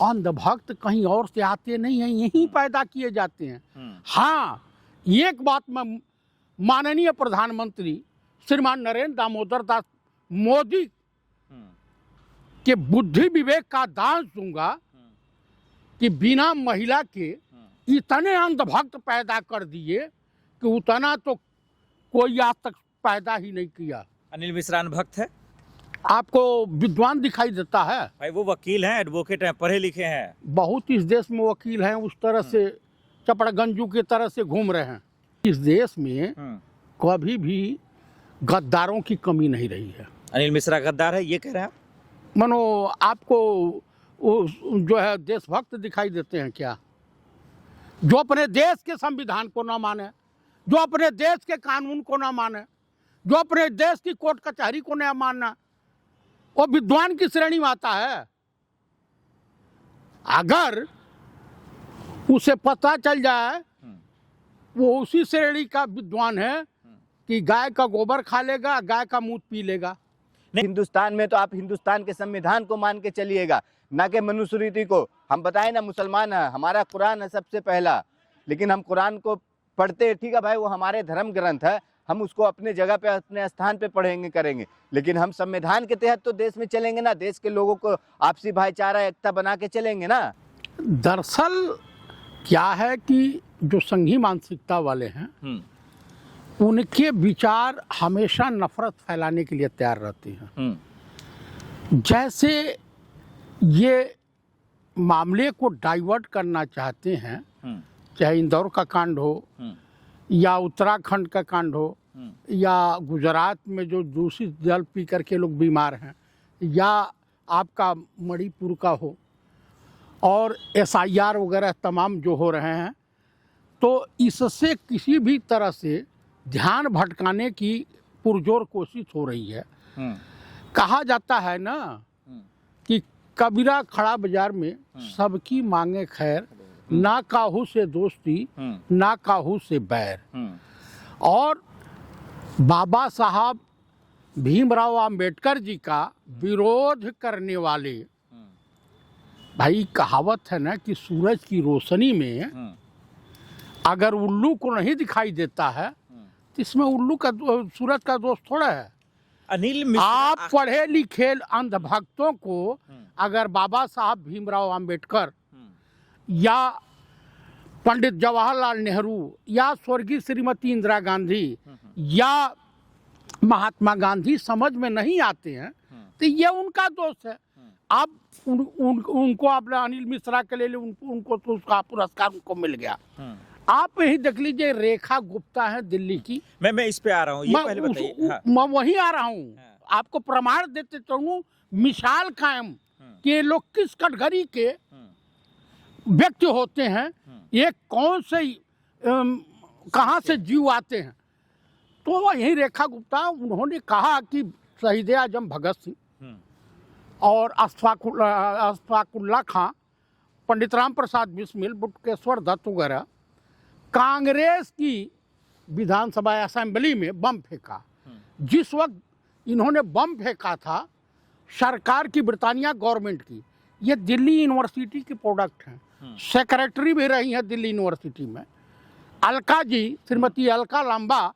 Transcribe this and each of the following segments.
अंधभक्त कहीं और से आते नहीं हैं, यहीं पैदा किए जाते हैं। हाँ, एक बात मैं माननीय प्रधानमंत्री श्रीमान नरेंद्र दामोदर दास मोदी के बुद्धि विवेक का दान दूंगा कि बिना महिला के इतने अंधभक्त पैदा कर दिए कि उतना तो कोई आज तक पैदा ही नहीं किया। अनिल मिश्रा अनभक्त है? आपको विद्वान दिखाई देता है? भाई वो वकील हैं, एडवोकेट हैं, पढ़े लिखे हैं। बहुत इस देश में वकील हैं, उस तरह से चपड़गंजू की तरह से घूम रहे हैं। इस देश में कभी भी गद्दारों की कमी नहीं रही है। अनिल मिश्रा गद्दार है ये कह रहे हैं आप? मनो आपको जो है देशभक्त दिखाई देते हैं क्या, जो अपने देश के संविधान को ना माने, जो अपने देश के कानून को ना माने, जो अपने देश की कोर्ट कचहरी को न मानना, वो विद्वान की श्रेणी में आता है? अगर उसे पता चल जाए वो उसी श्रेणी का विद्वान है कि गाय का गोबर खा लेगा, गाय का मूत्र पी लेगा। हिंदुस्तान में तो आप हिंदुस्तान के संविधान को मान के चलिएगा, ना कि मनुस्मृति को। हम बताएं ना, मुसलमान है, हमारा कुरान है सबसे पहला, लेकिन हम कुरान को पढ़ते हैं, ठीक है भाई, वो हमारे धर्म ग्रंथ है, हम उसको अपने जगह पे अपने स्थान पे पढ़ेंगे करेंगे, लेकिन हम संविधान के तहत तो देश में चलेंगे ना, देश के लोगों को आपसी भाईचारा एकता बना के चलेंगे ना। दरअसल क्या है कि जो संघी मानसिकता वाले हैं उनके विचार हमेशा नफरत फैलाने के लिए तैयार रहते हैं। जैसे ये मामले को डाइवर्ट करना चाहते हैं, चाहे इंदौर का कांड हो या उत्तराखंड का कांड हो या गुजरात में जो दूषित जल पी करके लोग बीमार हैं, या आपका मणिपुर का हो और SIR वगैरह तमाम जो हो रहे हैं, तो इससे किसी भी तरह से ध्यान भटकाने की पुरजोर कोशिश हो रही है। कहा जाता है ना कि कबीरा खड़ा बाजार में सबकी मांगे खैर, ना काहू से दोस्ती ना काहू से बैर। और बाबा साहब भीमराव अंबेडकर जी का विरोध करने वाले, भाई कहावत है ना कि सूरज की रोशनी में अगर उल्लू को नहीं दिखाई देता है तो इसमें उल्लू का सूरज का दोष थोड़ा है। अनिल मिश्रा, आप पढ़े लिखे अंधभक्तों को अगर बाबा साहब भीमराव अंबेडकर या पंडित जवाहरलाल नेहरू या स्वर्गीय श्रीमती इंदिरा गांधी या महात्मा गांधी समझ में नहीं आते हैं तो ये उनका दोष है। आप उनको आपने अनिल मिश्रा के ले उनको तो उसका पुरस्कार उनको मिल गया। आप यही देख लीजिए, रेखा गुप्ता है दिल्ली की। मैं इस पे आ रहा हूँ, ये पहले बताइए। हाँ। मैं वही आ रहा हूँ। हाँ। आपको प्रमाण देते चलूं, मिसाल कायम कि ये लोग किस कटघरी के व्यक्ति होते हैं, ये कौन से कहाँ से जीव आते हैं। तो यही रेखा गुप्ता, उन्होंने कहा कि शहीद आजम भगत सिंह और अशफाकुल्ला खां, पंडित राम प्रसाद बिस्मिल, बुटकेश्वर दत्त वगैरह कांग्रेस की विधानसभा असेंबली में बम फेंका। जिस वक्त इन्होंने बम फेंका था सरकार की, ब्रिटानिया गवर्नमेंट की, ये दिल्ली यूनिवर्सिटी की प्रोडक्ट हैं, सेक्रेटरी भी रही हैं दिल्ली यूनिवर्सिटी में, अलका जी, श्रीमती अलका लांबा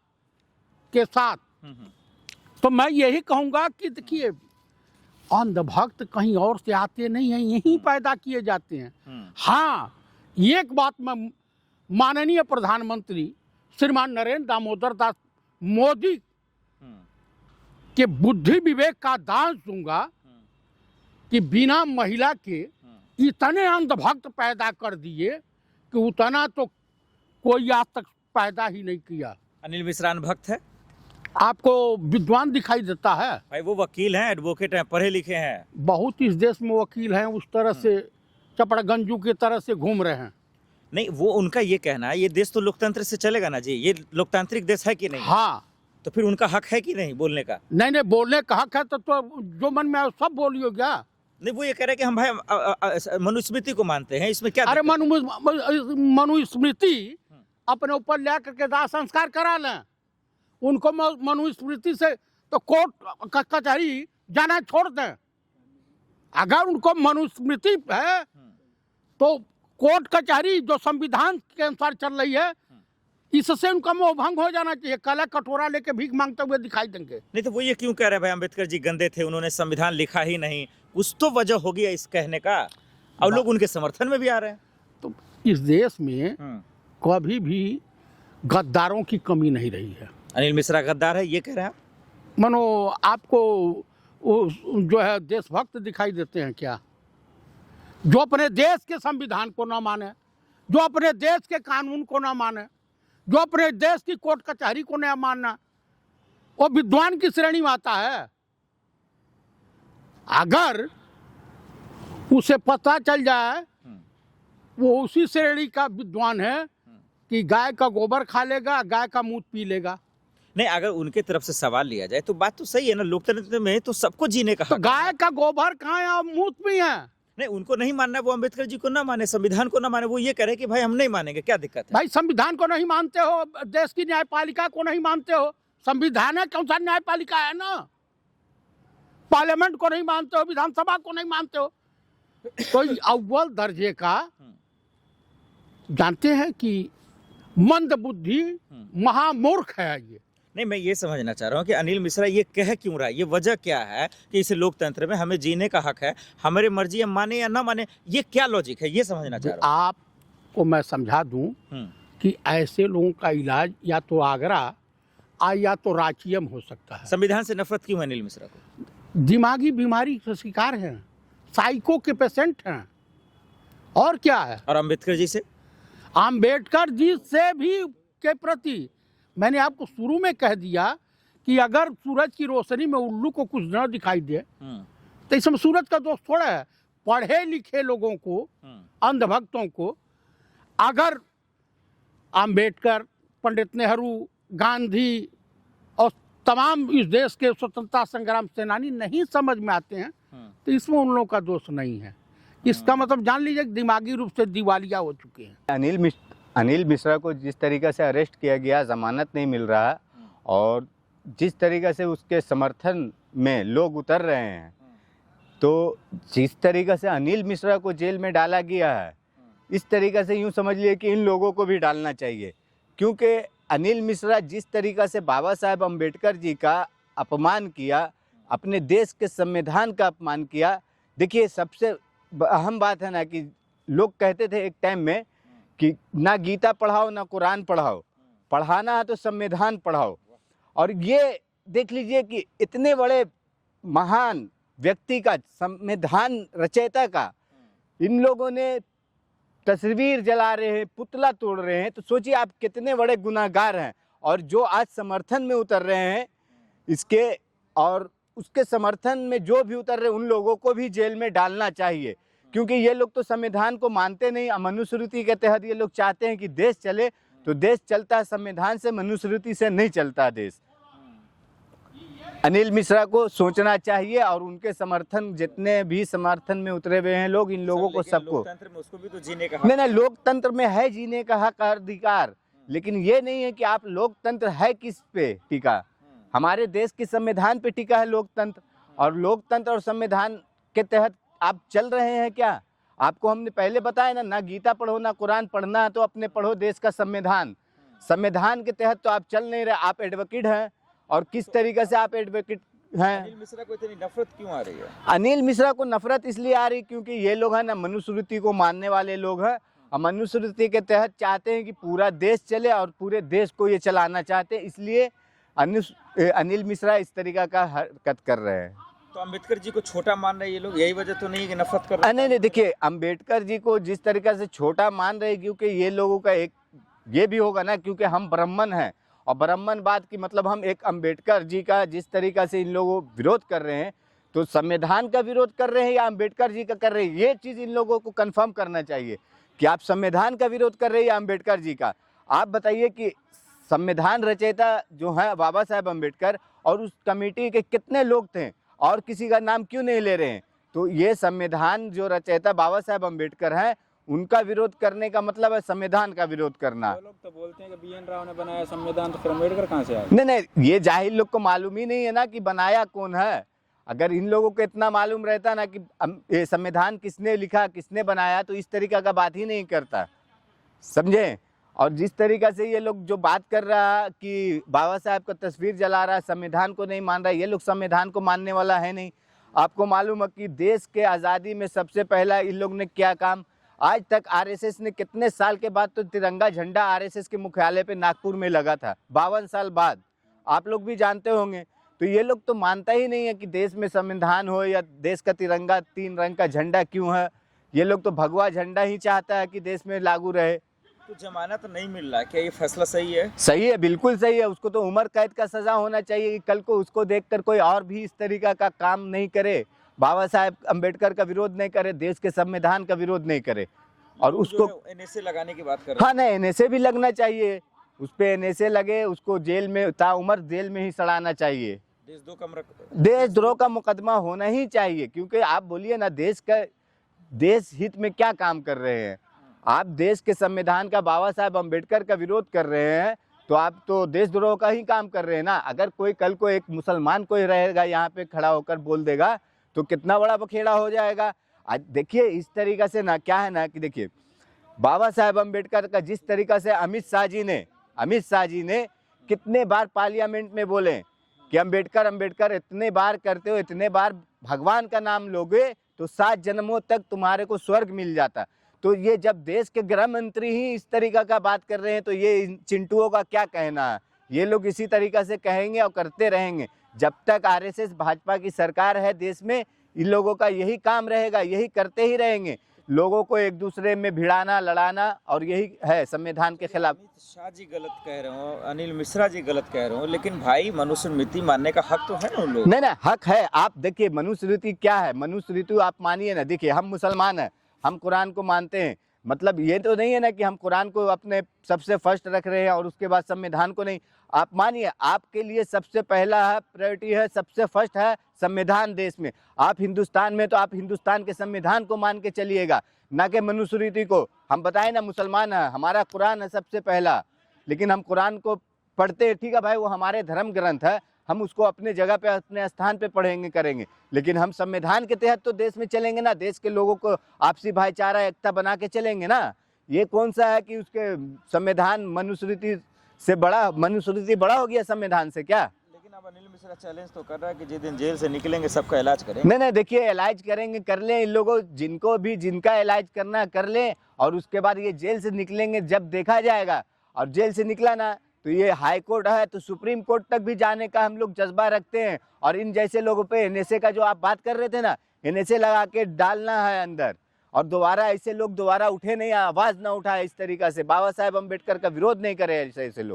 के साथ। तो मैं यही कहूँगा कि देखिए, अंधभक्त कहीं और से आते नहीं हैं, यहीं पैदा किए जाते हैं। हाँ, एक बात मैं माननीय प्रधानमंत्री श्रीमान नरेंद्र दामोदर दास मोदी के बुद्धि विवेक का दान दूंगा कि बिना महिला के इतने अंधभक्त पैदा कर दिए कि उतना तो कोई आज तक पैदा ही नहीं किया। अनिल मिश्रा अनभक्त है? आपको विद्वान दिखाई देता है? भाई वो वकील हैं, एडवोकेट हैं, पढ़े लिखे हैं। बहुत इस देश में वकील हैं, उस तरह से चपड़गंजू की तरह से घूम रहे हैं। नहीं, वो उनका ये कहना है, ये देश तो लोकतंत्र से चलेगा ना जी, ये लोकतांत्रिक देश है कि नहीं? हाँ, तो फिर उनका हक है कि नहीं बोलने का? नहीं, बोलने का हक है तो जो मन में आए सब बोलियो क्या। नहीं, वो ये कह रहे हैं कि हम भाई मनुस्मृति को मानते हैं, इसमें क्या? अरे मनुस्मृति अपने ऊपर ले करके दाह संस्कार करा लें। उनको मनुस्मृति से तो कोर्ट कचहरी जाना छोड़ दें। अगर उनको मनुस्मृति है तो कोर्ट कचहरी जो संविधान के अनुसार चल रही है, इससे उनका मोह भंग हो जाना चाहिए। कल कटोरा लेके भीख मांगते हुए दिखाई देंगे। नहीं तो वो ये क्यों कह रहे हैं भाई अम्बेडकर जी गंदे थे, उन्होंने संविधान लिखा ही नहीं, कुछ तो वजह होगी इस कहने का, और लोग उनके समर्थन में भी आ रहे हैं। तो इस देश में कभी भी गद्दारों की कमी नहीं रही है। अनिल मिश्रा गद्दार है ये कह रहे हैं आप? मनो आपको जो है देशभक्त दिखाई देते हैं क्या, जो अपने देश के संविधान को ना माने, जो अपने देश के कानून को ना माने, जो अपने देश की कोर्ट कचहरी को नहीं मानना, वो विद्वान की श्रेणी में आता है। अगर उसे पता चल जाए वो उसी श्रेणी का विद्वान है कि गाय का गोबर खा लेगा, गाय का मूत्र पी लेगा। नहीं, अगर उनके तरफ से सवाल लिया जाए तो बात तो सही है ना, लोकतंत्र में तो सबको जीने का तो हक है। गाय का गोबर कहाँ है और मूत्र भी है। नहीं, उनको नहीं मानना, वो अम्बेडकर जी को ना माने, संविधान को ना माने, वो ये कह रहे हैं कि भाई हम नहीं मानेंगे, क्या दिक्कत है? भाई संविधान को नहीं मानते हो, देश की न्यायपालिका को नहीं मानते हो, संविधान है कौन सा न्यायपालिका है ना, पार्लियामेंट को नहीं मानते हो, विधानसभा को नहीं मानते हो, तो अव्वल दर्जे का जानते हैं कि मंद बुद्धि महामूर्ख है ये। नहीं, मैं ये समझना चाह रहा हूँ कि अनिल मिश्रा ये कह क्यों रहा है, ये वजह क्या है कि इस लोकतंत्र में हमें जीने का हक है, हमारी मर्जी हम माने या ना माने, ये क्या लॉजिक है, ये समझना चाह रहा हूँ। आपको मैं समझा दूं कि ऐसे लोगों का इलाज या तो आगरा या तो रांचीयम हो सकता है। संविधान से नफरत क्यों है अनिल मिश्रा को? दिमागी बीमारी का शिकार हैं, साइको के पेशेंट हैं, और क्या है। और अम्बेडकर जी से, अम्बेडकर जी से भी के प्रति मैंने आपको शुरू में कह दिया कि अगर सूरज की रोशनी में उल्लू को कुछ न दिखाई दे तो इसमें सूरज का दोष थोड़ा है। पढ़े लिखे लोगों को, अंधभक्तों को, अगर अम्बेडकर, पंडित नेहरू, गांधी और तमाम इस देश के स्वतंत्रता संग्राम सेनानी नहीं समझ में आते हैं तो इसमें उन लोगों का दोष नहीं है। इसका मतलब जान लीजिए दिमागी रूप से दिवालिया हो चुके हैं। अनिल मिश्रा को जिस तरीक़े से अरेस्ट किया गया, ज़मानत नहीं मिल रहा, और जिस तरीक़े से उसके समर्थन में लोग उतर रहे हैं, तो जिस तरीक़े से अनिल मिश्रा को जेल में डाला गया है, इस तरीक़े से यूँ समझ लिए कि इन लोगों को भी डालना चाहिए। क्योंकि अनिल मिश्रा जिस तरीक़े से बाबा साहेब अम्बेडकर जी का अपमान किया, अपने देश के संविधान का अपमान किया। देखिए, सबसे अहम बात है ना कि लोग कहते थे एक टाइम में कि ना गीता पढ़ाओ ना कुरान पढ़ाओ, पढ़ाना है तो संविधान पढ़ाओ। और ये देख लीजिए कि इतने बड़े महान व्यक्ति का, संविधान रचयिता का, इन लोगों ने तस्वीर जला रहे हैं, पुतला तोड़ रहे हैं, तो सोचिए आप कितने बड़े गुनाहगार हैं। और जो आज समर्थन में उतर रहे हैं इसके, और उसके समर्थन में जो भी उतर रहे, उन लोगों को भी जेल में डालना चाहिए। क्योंकि ये लोग तो संविधान को मानते नहीं। मनुस्मृति के तहत ये लोग चाहते हैं कि देश चले, तो देश चलता है संविधान से, मनुस्मृति से नहीं चलता देश। अनिल मिश्रा को सोचना चाहिए, और उनके समर्थन, जितने भी समर्थन में उतरे हुए हैं लोग, इन लोगों को सबको, लोकतंत्र में उसको भी तो जीने का हक नहीं, लोकतंत्र में है जीने का हक, अधिकार, लेकिन ये नहीं है कि आप लोकतंत्र है किस पे टिका। हमारे देश के संविधान पे टिका है लोकतंत्र, और लोकतंत्र और संविधान के तहत आप चल रहे हैं क्या? आपको हमने पहले बताया ना गीता पढ़ो ना कुरान पढ़ना है तो अपने पढ़ो देश का संविधान। संविधान के तहत तो आप चल नहीं रहे। आप एडवोकेट हैं, और किस तरीके से आप एडवोकेट हैं। अनिल मिश्रा को इतनी नफरत क्यों आ रही है? अनिल मिश्रा को नफरत इसलिए आ रही क्योंकि ये लोग हैं ना मनुस्मृति को मानने वाले लोग हैं, और मनुस्मृति के तहत चाहते हैं कि पूरा देश चले, और पूरे देश को ये चलाना चाहते हैं। इसलिए अनिल मिश्रा इस तरीका का हरकत कर रहे हैं। तो अम्बेडकर जी को छोटा मान रहे ये लोग, यही वजह तो नहीं कि नफरत कर रहे हैं? नहीं, देखिए, अम्बेडकर जी को जिस तरीके से छोटा मान रहे, क्योंकि ये लोगों का एक ये भी होगा ना, क्योंकि हम ब्राह्मण हैं, और ब्राह्मण बात की मतलब हम एक अम्बेडकर जी का जिस तरीका से इन लोगों विरोध कर रहे हैं, तो संविधान का विरोध कर रहे हैं या अम्बेडकर जी का कर रहे हैं, ये चीज़ इन लोगों को कंफर्म करना चाहिए कि आप संविधान का विरोध कर रहे हैं या अम्बेडकर जी का। आप बताइए कि संविधान रचयिता जो है बाबा साहेब अम्बेडकर, और उस कमेटी के कितने लोग थे, और किसी का नाम क्यों नहीं ले रहे हैं? तो ये संविधान जो रचयिता बाबा साहेब अम्बेडकर हैं, उनका विरोध करने का मतलब है संविधान का विरोध करना। वो लोग तो बोलते हैं कि BN राव ने बनाया संविधान, तो फिर अम्बेडकर कहाँ से आया? नहीं, ये जाहिल लोग को मालूम ही नहीं है ना कि बनाया कौन है। अगर इन लोगों को इतना मालूम रहता ना कि ये संविधान किसने लिखा, किसने बनाया, तो इस तरीका का बात ही नहीं करता, समझे। और जिस तरीका से ये लोग जो बात कर रहा कि बाबा साहब का तस्वीर जला रहा, संविधान को नहीं मान रहा, ये लोग संविधान को मानने वाला है नहीं। आपको मालूम है कि देश के आज़ादी में सबसे पहला इन लोग ने क्या काम, आज तक आरएसएस ने कितने साल के बाद तो तिरंगा झंडा आरएसएस के मुख्यालय पे नागपुर में लगा था, 52 साल बाद, आप लोग भी जानते होंगे। तो ये लोग तो मानता ही नहीं है कि देश में संविधान हो या देश का तिरंगा 3 रंग का झंडा क्यों है। ये लोग तो भगवा झंडा ही चाहता है कि देश में लागू रहे। तो जमानत नहीं मिल रहा, क्या ये फैसला सही है? सही है, बिल्कुल सही है। उसको तो उम्र कैद का सजा होना चाहिए कि कल को उसको देखकर कोई और भी इस तरीका का काम नहीं करे, बाबा साहेब अम्बेडकर का विरोध नहीं करे, देश के संविधान का विरोध नहीं करे। और उसको एनएसए लगाने की बात कर रहे हाँ ना, एनएसए भी लगना चाहिए, उस पे एनएसए लगे, उसको जेल में ताउम्र जेल में ही सड़ाना चाहिए। देशद्रोह का मुकदमा होना ही चाहिए, क्योंकि आप बोलिए ना, देश हित में क्या काम कर रहे हैं आप? देश के संविधान का, बाबा साहेब अम्बेडकर का विरोध कर रहे हैं, तो आप तो देशद्रोह का ही काम कर रहे हैं ना। अगर कोई कल को एक मुसलमान कोई रहेगा यहाँ पे खड़ा होकर बोल देगा तो कितना बड़ा बखेड़ा हो जाएगा। आज देखिए इस तरीका से ना, क्या है ना कि देखिए बाबा साहेब अम्बेडकर का जिस तरीका से अमित शाह जी ने कितने बार पार्लियामेंट में बोले कि अम्बेडकर इतने बार करते हो, इतने बार भगवान का नाम लोगे तो 7 जन्मों तक तुम्हारे को स्वर्ग मिल जाता। तो ये जब देश के गृह मंत्री ही इस तरीका का बात कर रहे हैं तो ये इन चिंटुओं का क्या कहना है? ये लोग इसी तरीका से कहेंगे और करते रहेंगे जब तक आरएसएस भाजपा की सरकार है देश में। इन लोगों का यही काम रहेगा, यही करते ही रहेंगे, लोगों को एक दूसरे में भिड़ाना, लड़ाना, और यही है संविधान के खिलाफ। अमित शाह जी गलत कह रहे हो, अनिल मिश्रा जी गलत कह रहे हो, लेकिन भाई मनुस्मृति मानने का हक तो है ना उन लोग। नहीं ना, हक है। आप देखिए मनुस्मृति क्या है, मनुस्मृति आप मानिए ना। देखिए हम मुसलमान हैं, हम कुरान को मानते हैं, मतलब ये तो नहीं है ना कि हम कुरान को अपने सबसे फर्स्ट रख रहे हैं और उसके बाद संविधान को नहीं। आप मानिए, आपके लिए सबसे पहला है, प्रायोरिटी है, सबसे फर्स्ट है संविधान देश में। आप हिंदुस्तान में तो आप हिंदुस्तान के संविधान को मान के चलिएगा, ना कि मनुस्मृति को। हम बताएं ना, मुसलमान है, हमारा कुरान है सबसे पहला, लेकिन हम कुरान को पढ़ते हैं, ठीक है भाई, वो हमारे धर्म ग्रंथ है, हम उसको अपने जगह पे, अपने स्थान पे पढ़ेंगे, करेंगे, लेकिन हम संविधान के तहत तो देश में चलेंगे ना, देश के लोगों को आपसी भाईचारा, एकता बना के चलेंगे ना। ये कौन सा है कि उसके संविधान मनुस्मृति से बड़ा, मनुस्मृति बड़ा हो गया संविधान से क्या? लेकिन अब अनिल मिश्रा चैलेंज तो कर रहा है कि जिस दिन जेल से निकलेंगे सबका इलाज करेंगे। नहीं, देखिए इलाज करेंगे, कर लें, इन लोगों जिनको भी जिनका इलाज करना कर लें, और उसके बाद ये जेल से निकलेंगे, जब देखा जाएगा। और जेल से निकला ना तो ये हाई कोर्ट है तो सुप्रीम कोर्ट तक भी जाने का हम लोग जज्बा रखते हैं। और इन जैसे लोगों पे एनएसए का जो आप बात कर रहे थे ना, एनएसए लगा के डालना है अंदर, और दोबारा ऐसे लोग दोबारा उठे नहीं, आवाज ना उठाए इस तरीका से, बाबा साहेब अम्बेडकर का विरोध नहीं करे ऐसे लोग।